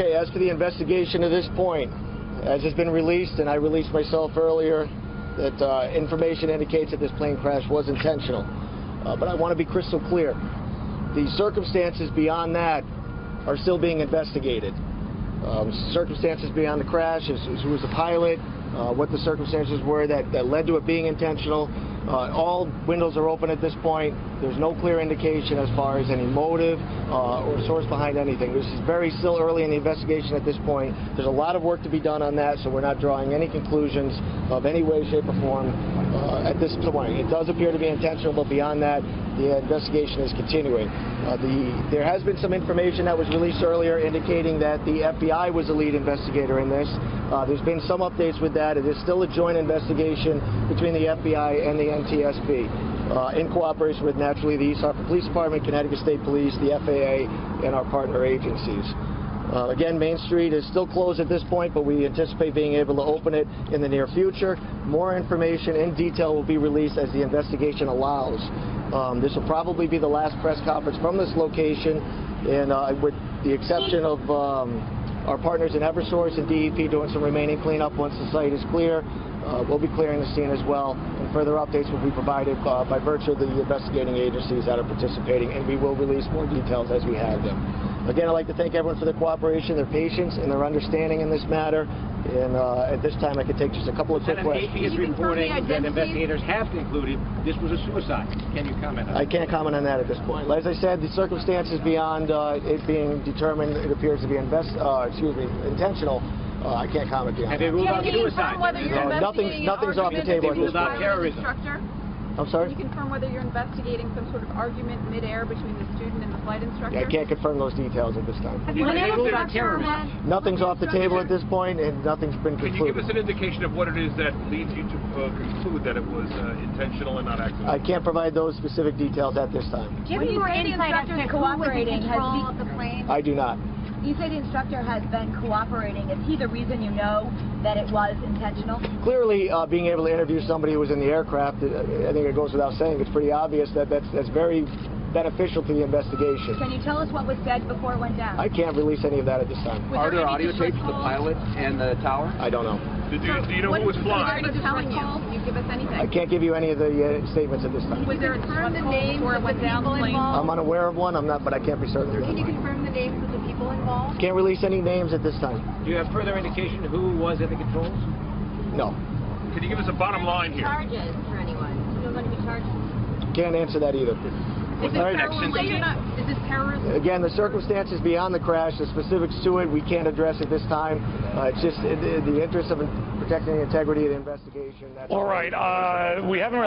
Okay, as for the investigation at this point, as has been released, and I released myself earlier, that information indicates that this plane crash was intentional. But I want to be crystal clear. The circumstances beyond that are still being investigated. Circumstances beyond the crash, who was the pilot, what the circumstances were that led to it being intentional. All windows are open at this point. There's no clear indication as far as any motive or source behind anything. This is still early in the investigation at this point. There's a lot of work to be done on that, so we're not drawing any conclusions of any way, shape, or form at this point. It does appear to be intentional, but beyond that, the investigation is continuing. There has been some information that was released earlier indicating that the FBI was the lead investigator in this. There's been some updates with that. It is still a joint investigation between the FBI and the NTSB in cooperation with, naturally, the East Hartford Police Department, Connecticut State Police, the FAA, and our partner agencies. Again, Main Street is still closed at this point, but we anticipate being able to open it in the near future. More information in detail will be released as the investigation allows. This will probably be the last press conference from this location, and with the exception of our partners in Eversource and DEP doing some remaining cleanup once the site is clear. We'll be clearing the scene as well, and further updates will be provided by virtue of the investigating agencies that are participating, and we will release more details as we have them. Again, I'd like to thank everyone for their cooperation, their patience, and their understanding in this matter. And at this time, I could take just a couple of quick questions. AP is reporting that investigators have concluded this was a suicide. Can you comment on that? I can't comment on that at this point. As I said, the circumstances beyond it being determined, it appears to be intentional. I can't comment beyond that. Have they ruled out suicide? Nothing's off the table at this point. Terrorism. I'm sorry? Can you confirm whether you're investigating some sort of argument midair between the student and the flight instructor? I can't confirm those details at this time. Have you ruled out terrorism? Nothing's off the table at this point, and nothing's been concluded. Can you give us an indication of what it is that leads you to conclude that it was intentional and not accidental? I can't provide those specific details at this time. Do you have any more insight as to who was in control of the plane? I do not. You say the instructor has been cooperating. Is he the reason you know that it was intentional? Clearly, being able to interview somebody who was in the aircraft, I think it goes without saying, it's pretty obvious that that's very beneficial to the investigation. Can you tell us what was said before it went down? I can't release any of that at this time. Are there audio tapes of the pilot and the tower? I don't know. Do you know who was flying? What telling you? Can you give us anything? I can't give you any of the statements at this time. Was there confirm the names of the people involved? I'm unaware of one. But I can't be certain. Can you confirm the names of the people involved? Can't release any names at this time. Do you have further indication who was at the controls? No. Can you give us a bottom line here? Charges for anyone? Who's going to be charged? Can't answer that either. Is this terrorism? Again, the circumstances beyond the crash, the specifics to it, we can't address at this time. It's just in the interest of protecting the integrity of the investigation. All right. We haven't